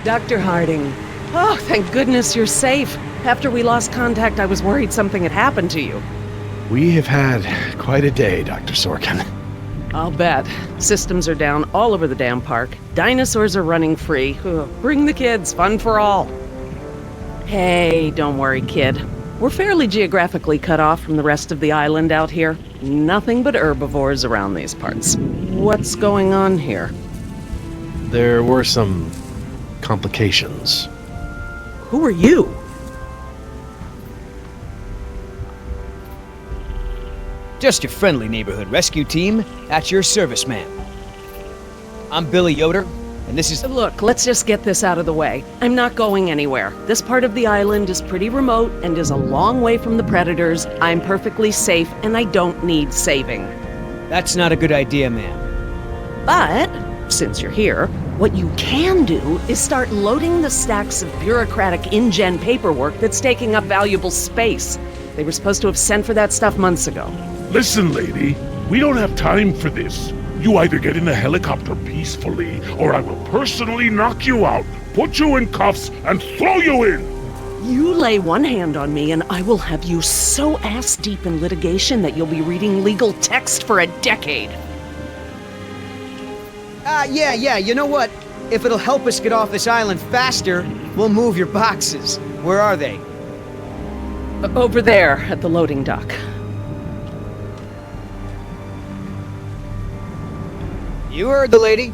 Dr. Harding. Oh, thank goodness you're safe. After we lost contact, I was worried something had happened to you. We have had quite a day, Dr. Sorkin. I'll bet. Systems are down all over the damn park. Dinosaurs are running free. Ugh, bring the kids, fun for all. Hey, don't worry, kid. We're fairly geographically cut off from the rest of the island out here. Nothing but herbivores around these parts. What's going on here? There were some complications. Who are you? Just your friendly neighborhood rescue team, at your service, ma'am. I'm Billy Yoder, and this is... Look, let's just get this out of the way. I'm not going anywhere. This part of the island is pretty remote and is a long way from the predators. I'm perfectly safe, and I don't need saving. That's not a good idea, ma'am. But, since you're here, what you can do is start loading the stacks of bureaucratic InGen paperwork that's taking up valuable space. They were supposed to have sent for that stuff months ago. Listen, lady, we don't have time for this. You either get in the helicopter peacefully, or I will personally knock you out, put you in cuffs, and throw you in! You lay one hand on me and I will have you so ass-deep in litigation that you'll be reading legal text for a decade. Yeah, you know what? If it'll help us get off this island faster, we'll move your boxes. Where are they? Over there, at the loading dock. You heard the lady.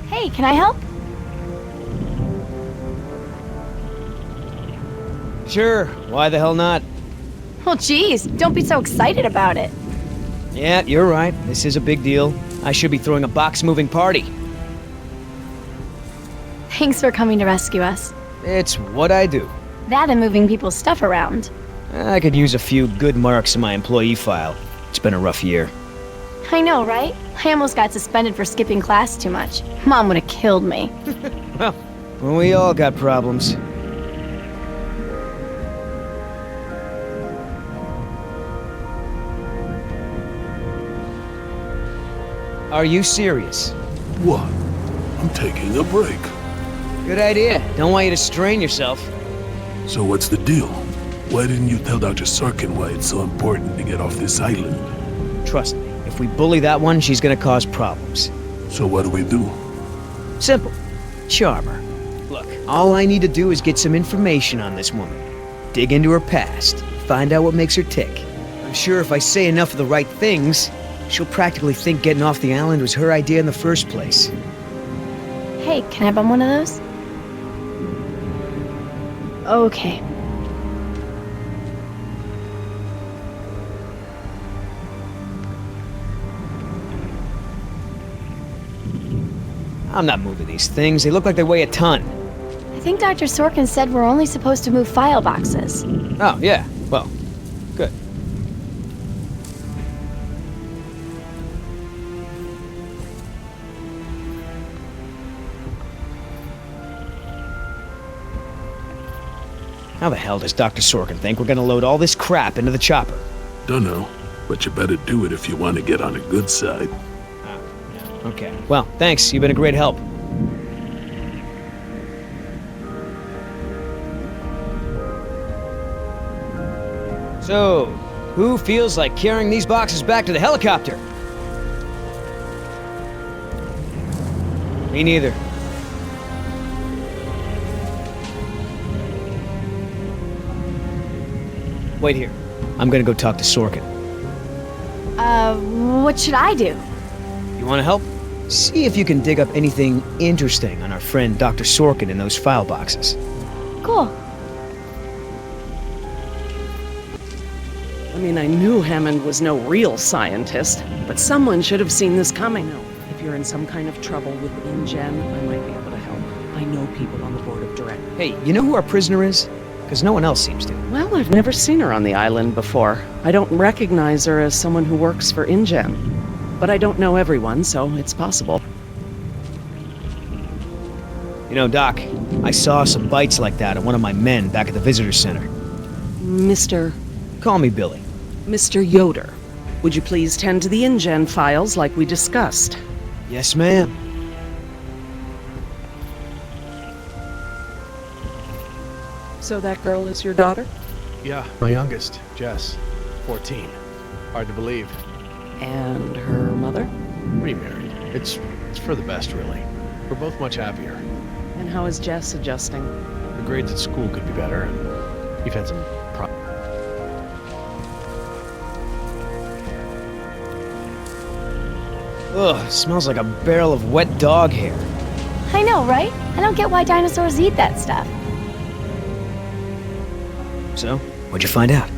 Hey, can I help? Sure, why the hell not? Well, geez, don't be so excited about it. Yeah, you're right. This is a big deal. I should be throwing a box-moving party. Thanks for coming to rescue us. It's what I do. That and moving people's stuff around. I could use a few good marks in my employee file. It's been a rough year. I know, right? I almost got suspended for skipping class too much. Mom would have killed me. Well, we all got problems. Are you serious? What? I'm taking a break. Good idea. Don't want you to strain yourself. So what's the deal? Why didn't you tell Dr. Sorkin why it's so important to get off this island? Trust me, if we bully that one, she's gonna cause problems. So what do we do? Simple. Charm her. Look, all I need to do is get some information on this woman. Dig into her past. Find out what makes her tick. I'm sure if I say enough of the right things, she'll practically think getting off the island was her idea in the first place. Hey, can I bum one of those? Okay. I'm not moving these things. They look like they weigh a ton. I think Dr. Sorkin said we're only supposed to move file boxes. Oh, yeah. Well, good. How the hell does Dr. Sorkin think we're gonna load all this crap into the chopper? Dunno, but you better do it if you want to get on the good side. Okay. Well, thanks. You've been a great help. So, who feels like carrying these boxes back to the helicopter? Me neither. Wait here. I'm gonna go talk to Sorkin. What should I do? You wanna help? See if you can dig up anything interesting on our friend Dr. Sorkin in those file boxes. Cool. I mean, I knew Hammond was no real scientist, but someone should have seen this coming. If you're in some kind of trouble with InGen, I might be able to help. I know people on the board of directors. Hey, you know who our prisoner is? Because no one else seems to. Well, I've never seen her on the island before. I don't recognize her as someone who works for InGen. But I don't know everyone, so it's possible. You know, Doc, I saw some bites like that on one of my men back at the visitor center. Mr. Call me Billy. Mr. Yoder, would you please tend to the InGen files like we discussed? Yes, ma'am. So that girl is your daughter? Yeah, my youngest, Jess, 14. Hard to believe. And her mother? Remarried. It's for the best, really. We're both much happier. And how is Jess adjusting? Her grades at school could be better, and we've had some Ugh, smells like a barrel of wet dog hair. I know, right? I don't get why dinosaurs eat that stuff. So, what'd you find out?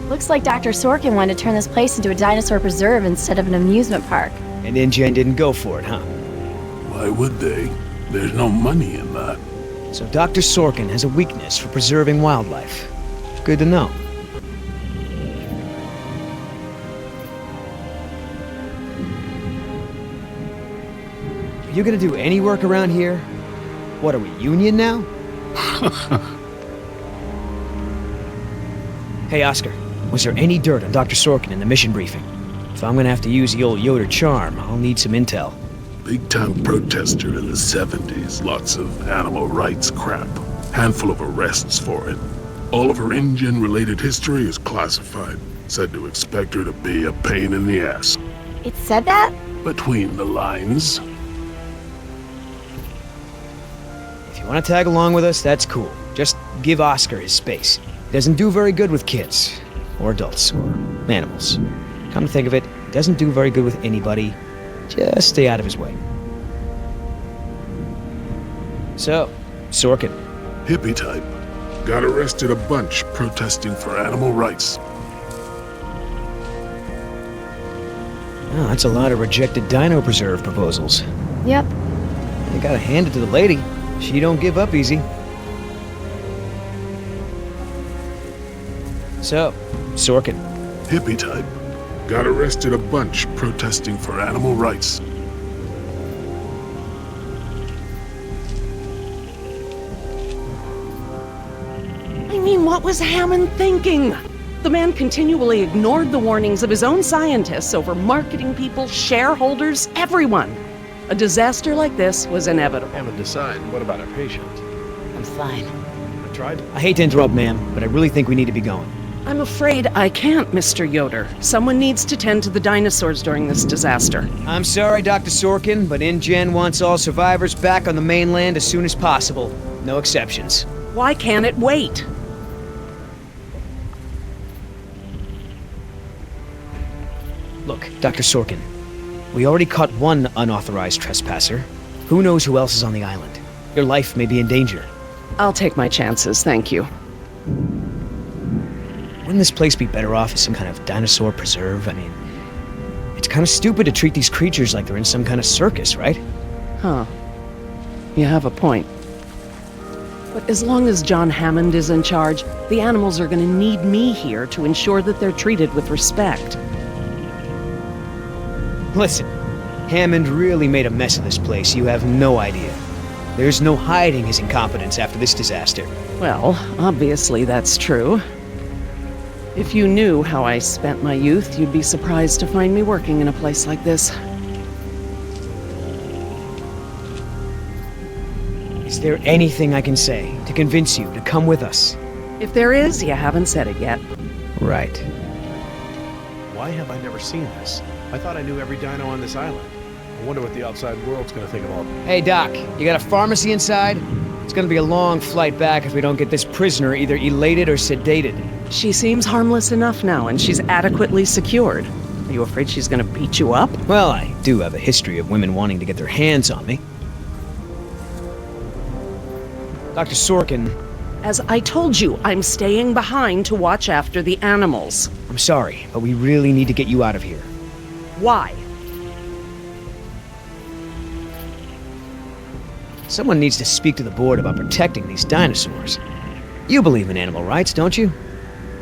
Looks like Dr. Sorkin wanted to turn this place into a dinosaur preserve instead of an amusement park. And InGen didn't go for it, huh? Why would they? There's no money in that. So Dr. Sorkin has a weakness for preserving wildlife. Good to know. Are you gonna do any work around here? What, are we union now? Hey, Oscar, was there any dirt on Dr. Sorkin in the mission briefing? If I'm gonna have to use the old Yoder charm, I'll need some intel. Big-time protester in the 70s. Lots of animal rights crap. Handful of arrests for it. All of her InGen-related history is classified. Said to expect her to be a pain in the ass. It said that? Between the lines. If you want to tag along with us, that's cool. Just give Oscar his space. He doesn't do very good with kids, or adults, or animals. Come to think of it, he doesn't do very good with anybody. Just stay out of his way. So, Sorkin. Hippie type. Got arrested a bunch protesting for animal rights. Oh, that's a lot of rejected dino preserve proposals. Yep. You gotta hand it to the lady. She don't give up easy. So, Sorkin. Hippie type. Got arrested a bunch protesting for animal rights. I mean, what was Hammond thinking? The man continually ignored the warnings of his own scientists over marketing people, shareholders, everyone. A disaster like this was inevitable. Hammond decide. What about our patient? I'm fine. I tried. I hate to interrupt, ma'am, but I really think we need to be going. I'm afraid I can't, Mr. Yoder. Someone needs to tend to the dinosaurs during this disaster. I'm sorry, Dr. Sorkin, but InGen wants all survivors back on the mainland as soon as possible. No exceptions. Why can't it wait? Look, Dr. Sorkin, we already caught one unauthorized trespasser. Who knows who else is on the island? Your life may be in danger. I'll take my chances, thank you. Wouldn't this place be better off as some kind of dinosaur preserve? I mean, it's kind of stupid to treat these creatures like they're in some kind of circus, right? Huh. You have a point. But as long as John Hammond is in charge, the animals are going to need me here to ensure that they're treated with respect. Listen, Hammond really made a mess of this place. You have no idea. There's no hiding his incompetence after this disaster. Well, obviously that's true. If you knew how I spent my youth, you'd be surprised to find me working in a place like this. Is there anything I can say to convince you to come with us? If there is, you haven't said it yet. Right. Why have I never seen this? I thought I knew every dino on this island. I wonder what the outside world's gonna think of all. Hey, Doc, you got a pharmacy inside? It's gonna be a long flight back if we don't get this prisoner either elated or sedated. She seems harmless enough now, and she's adequately secured. Are you afraid she's gonna beat you up? Well, I do have a history of women wanting to get their hands on me. Dr. Sorkin, As I told you, I'm staying behind to watch after the animals. I'm sorry, but we really need to get you out of here. Why? Someone needs to speak to the board about protecting these dinosaurs. You believe in animal rights, don't you?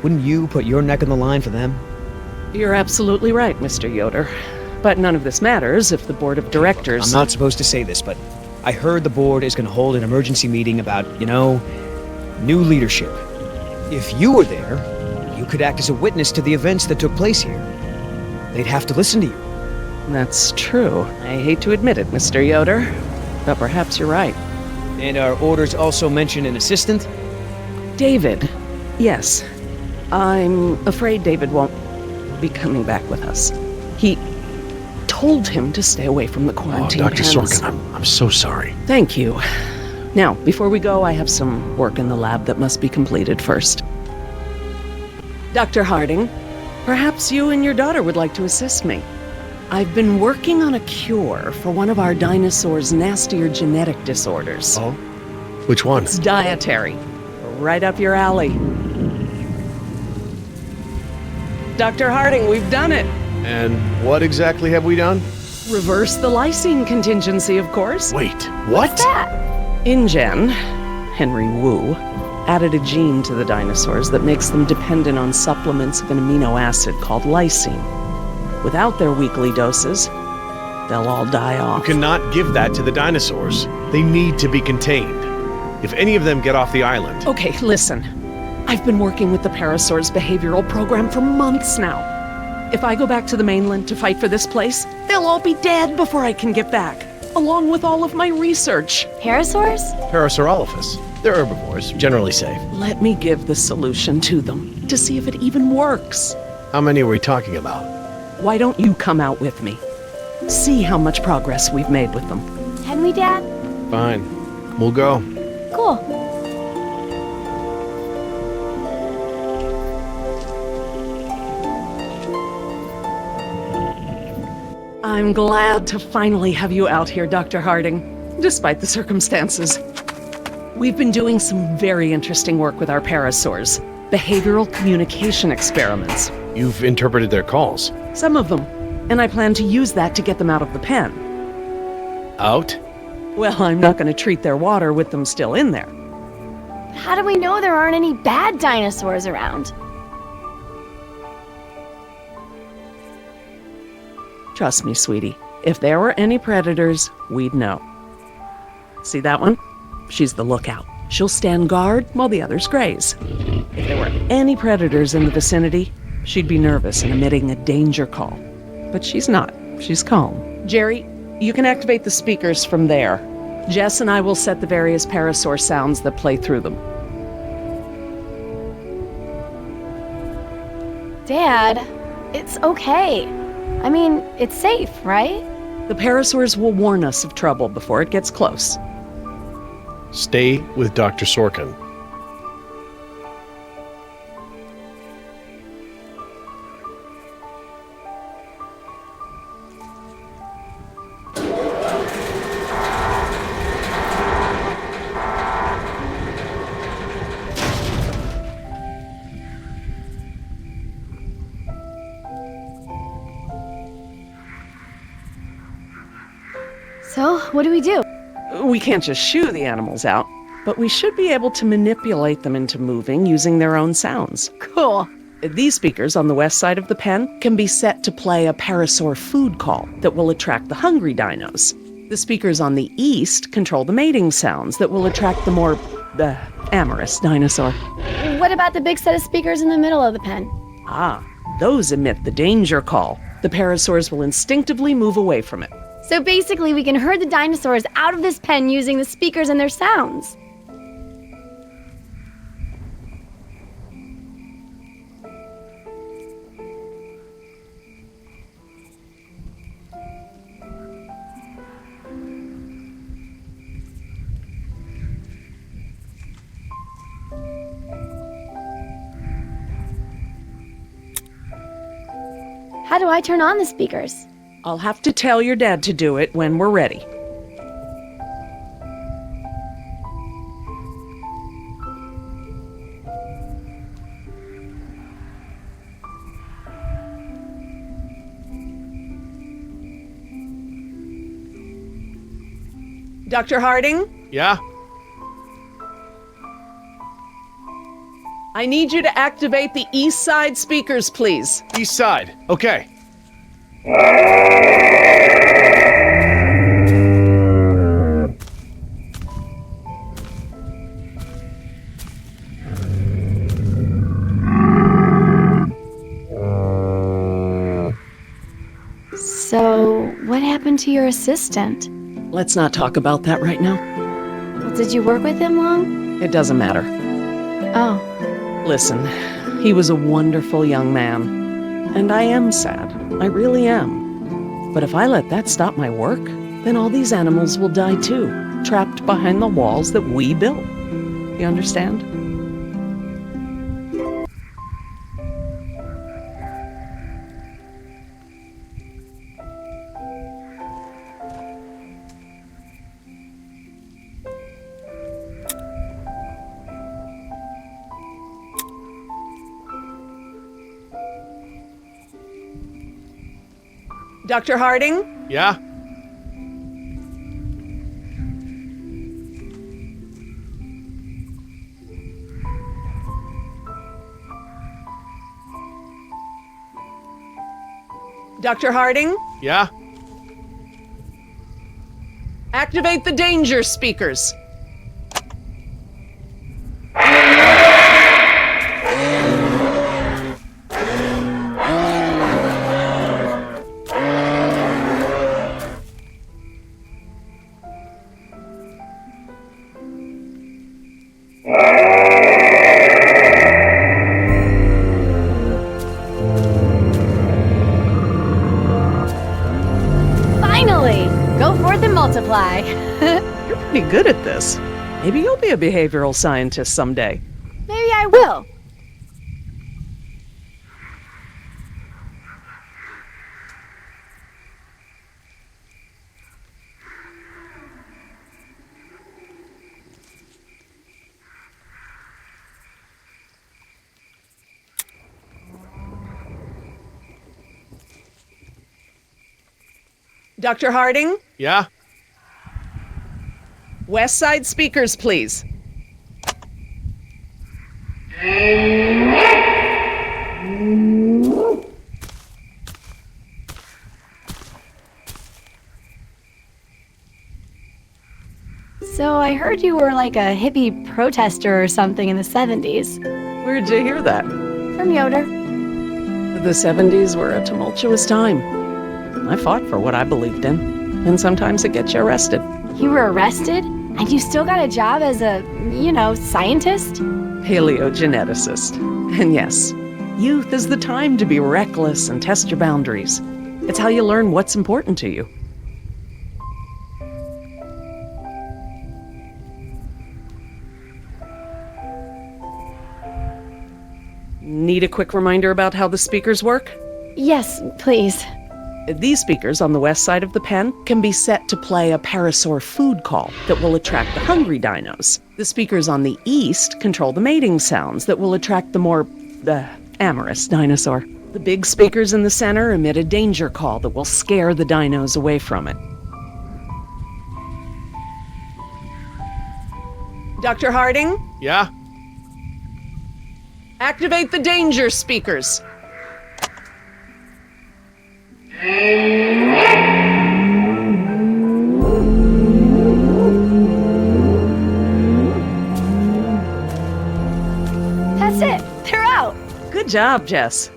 Wouldn't you put your neck on the line for them? You're absolutely right, Mr. Yoder. But none of this matters if the board of directors... I'm not supposed to say this, but I heard the board is going to hold an emergency meeting about, new leadership. If you were there, you could act as a witness to the events that took place here. They'd have to listen to you. That's true. I hate to admit it, Mr. Yoder. But perhaps you're right. And our orders also mention an assistant? David. Yes. I'm afraid David won't be coming back with us. He told him to stay away from the quarantine Dr. pens. Sorkin, I'm so sorry. Thank you. Now, before we go, I have some work in the lab that must be completed first. Dr. Harding, perhaps you and your daughter would like to assist me. I've been working on a cure for one of our dinosaurs' nastier genetic disorders. Oh? Which one? It's dietary. Right up your alley. Dr. Harding, we've done it. And what exactly have we done? Reverse the lysine contingency, of course. Wait, what? What's that? InGen, Henry Wu, added a gene to the dinosaurs that makes them dependent on supplements of an amino acid called lysine. Without their weekly doses, they'll all die off. You cannot give that to the dinosaurs. They need to be contained. If any of them get off the island... Okay, listen. I've been working with the Parasaur's behavioral program for months now. If I go back to the mainland to fight for this place, they'll all be dead before I can get back, along with all of my research. Parasaurs? Parasaurolophus. They're herbivores, generally safe. Let me give the solution to them to see if it even works. How many are we talking about? Why don't you come out with me? See how much progress we've made with them. Can we, Dad? Fine. We'll go. Cool. I'm glad to finally have you out here, Dr. Harding, despite the circumstances. We've been doing some very interesting work with our parasaurs, behavioral communication experiments. You've interpreted their calls. Some of them, and I plan to use that to get them out of the pen. Out? Well, I'm not going to treat their water with them still in there. How do we know there aren't any bad dinosaurs around? Trust me, sweetie. If there were any predators, we'd know. See that one? She's the lookout. She'll stand guard while the others graze. If there were any predators in the vicinity, she'd be nervous and emitting a danger call. But she's not. She's calm. Jerry, you can activate the speakers from there. Jess and I will set the various parasaur sounds that play through them. Dad, it's okay. I mean, it's safe, right? The parasaurs will warn us of trouble before it gets close. Stay with Dr. Sorkin. So, what do we do? We can't just shoo the animals out, but we should be able to manipulate them into moving using their own sounds. Cool. These speakers on the west side of the pen can be set to play a parasaur food call that will attract the hungry dinos. The speakers on the east control the mating sounds that will attract the more, amorous dinosaur. What about the big set of speakers in the middle of the pen? Ah, those emit the danger call. The parasaurs will instinctively move away from it. So basically, we can herd the dinosaurs out of this pen using the speakers and their sounds. How do I turn on the speakers? I'll have to tell your dad to do it when we're ready. Dr. Harding, Yeah? I need you to activate the east side speakers, please. East side. Okay. So, what happened to your assistant? Let's not talk about that right now. Well, did you work with him long? It doesn't matter. Oh. Listen, he was a wonderful young man. And I am sad. I really am. But if I let that stop my work, then all these animals will die too, trapped behind the walls that we built. You understand? Dr. Harding? Yeah? Dr. Harding? Yeah? Activate the danger speakers. Finally! Go forth and multiply. You're pretty good at this. Maybe you'll be a behavioral scientist someday. Maybe I will. Dr. Harding? Yeah? West side speakers, please. So I heard you were like a hippie protester or something in the 70s. Where'd you hear that? From Yoder. The 70s were a tumultuous time. I fought for what I believed in, and sometimes it gets you arrested. You were arrested? And you still got a job as a, scientist? Paleogeneticist. And yes, youth is the time to be reckless and test your boundaries. It's how you learn what's important to you. Need a quick reminder about how the speakers work? Yes, please. These speakers on the west side of the pen can be set to play a parasaur food call that will attract the hungry dinos. The speakers on the east control the mating sounds that will attract the more, amorous dinosaur. The big speakers in the center emit a danger call that will scare the dinos away from it. Dr. Harding? Yeah? Activate the danger speakers. That's it. They're out. Good job, Jess.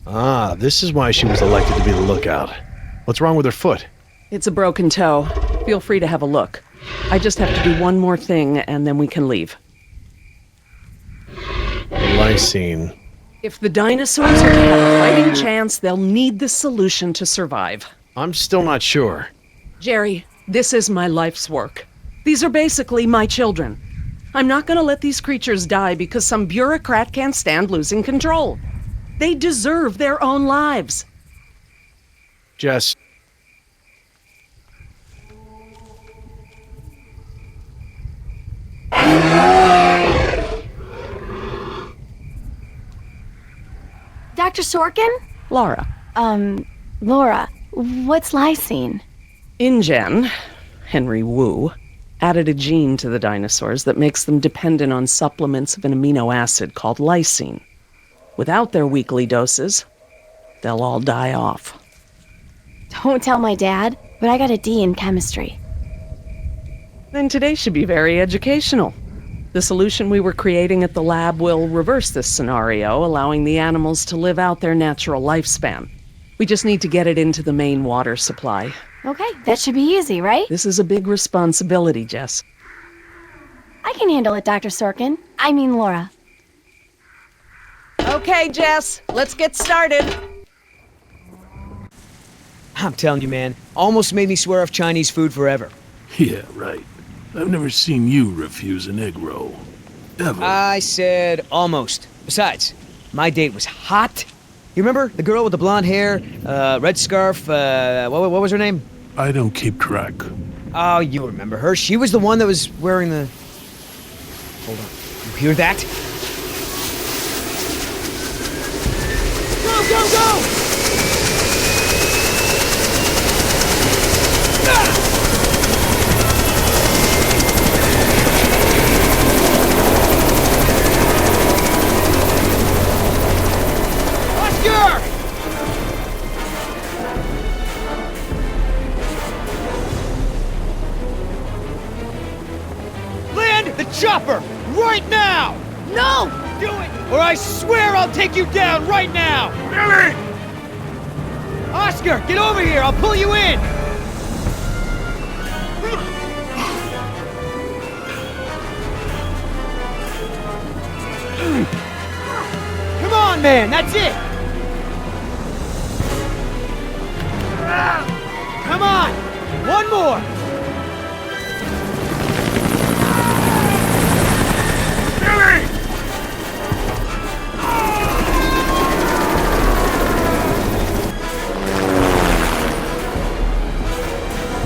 Ah, this is why she was elected to be the lookout. What's wrong with her foot? It's a broken toe. Feel free to have a look. I just have to do one more thing, and then we can leave. Lysine. If the dinosaurs are to have a fighting chance, they'll need this solution to survive. I'm still not sure. Jerry, this is my life's work. These are basically my children. I'm not going to let these creatures die because some bureaucrat can't stand losing control. They deserve their own lives. Jess. Dr. Sorkin? Laura. Laura, what's lysine? InGen, Henry Wu, added a gene to the dinosaurs that makes them dependent on supplements of an amino acid called lysine. Without their weekly doses, they'll all die off. Don't tell my dad, but I got a D in chemistry. Then today should be very educational. The solution we were creating at the lab will reverse this scenario, allowing the animals to live out their natural lifespan. We just need to get it into the main water supply. Okay, that should be easy, right? This is a big responsibility, Jess. I can handle it, Dr. Sorkin. I mean Laura. Okay, Jess, let's get started. I'm telling you, man, almost made me swear off Chinese food forever. Yeah, right. I've never seen you refuse an egg roll. Ever. I said almost. Besides, my date was hot. You remember? The girl with the blonde hair, red scarf, what was her name? I don't keep track. Oh, you remember her. She was the one that was wearing the... Hold on. You hear that? Go, go, go! Chopper! Right now! No! Do it! Or I swear I'll take you down right now! Billy! Oscar, get over here! I'll pull you in! Come on, man! That's it! Come on! One more!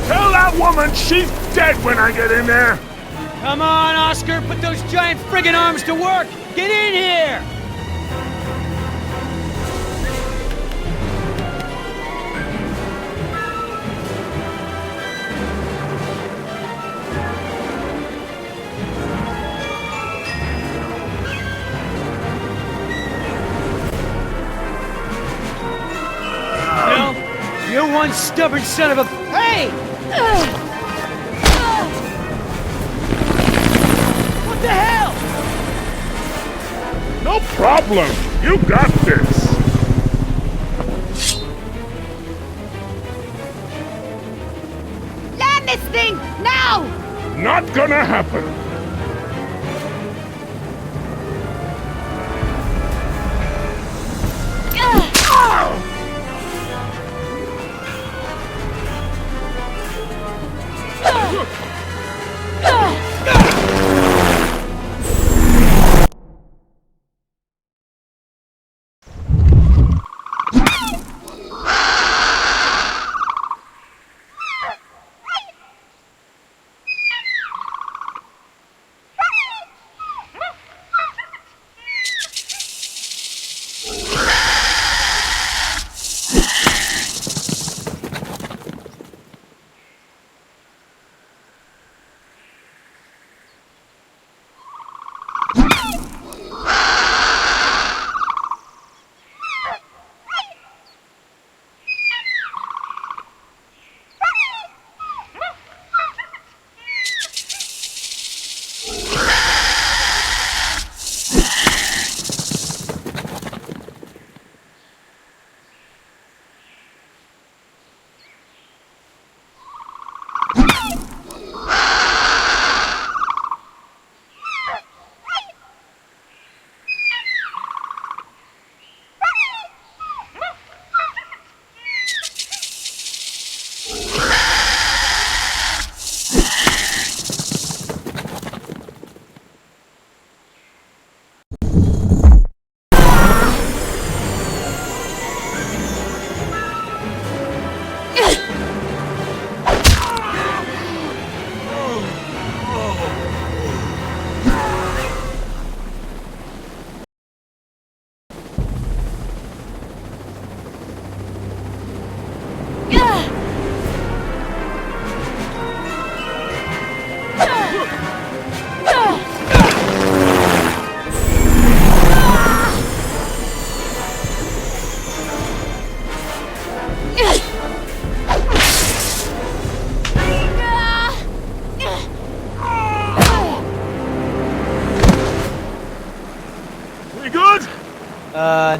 Tell that woman she's dead when I get in there! Come on, Oscar! Put those giant friggin' arms to work! Get in here! You're one stubborn son of a... Hey! What the hell? No problem! You got this! Land this thing! Now! Not gonna happen!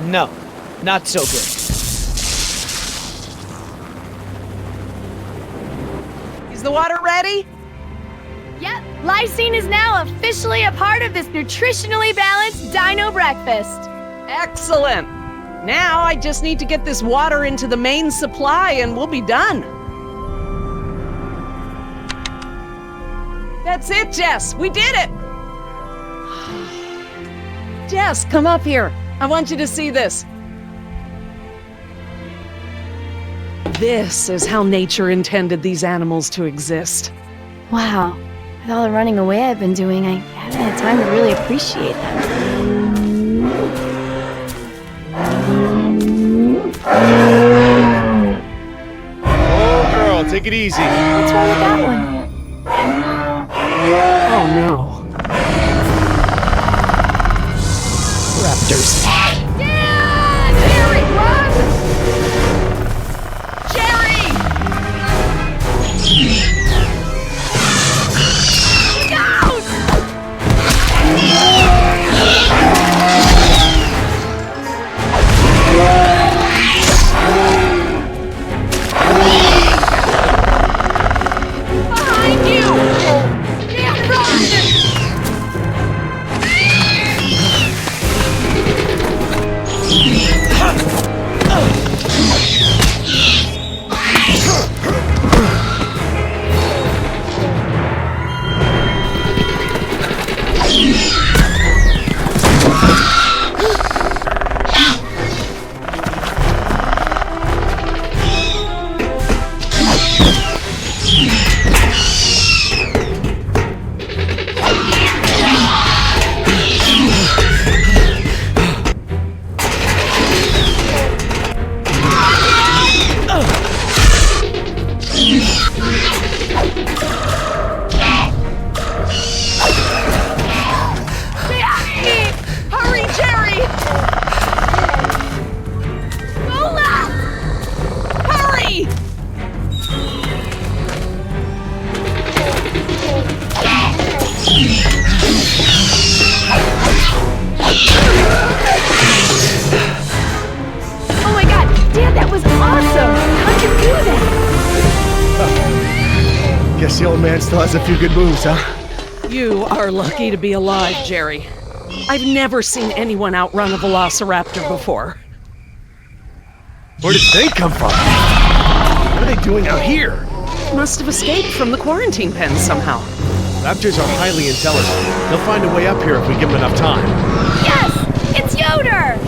No. Not so good. Is the water ready? Yep, lysine is now officially a part of this nutritionally balanced dino breakfast. Excellent! Now I just need to get this water into the main supply and we'll be done. That's it, Jess! We did it! Jess, come up here. I want you to see this. This is how nature intended these animals to exist. Wow, with all the running away I've been doing, I haven't had time to really appreciate them. Oh, girl, take it easy. What's wrong with that one? Oh no. Raptors. Dad! Jerry, run! Jerry! Behind you! Damn, run! Hurry, Jerry! Lola! Hurry! Oh my god, Dad, that was awesome! How'd you do that? Guess the old man still has a few good moves, huh? You are lucky to be alive, Jerry. I've never seen anyone outrun a velociraptor before. Where did they come from? What are they doing out here? Must have escaped from the quarantine pen somehow. Raptors are highly intelligent. They'll find a way up here if we give them enough time. Yes! It's Yoder!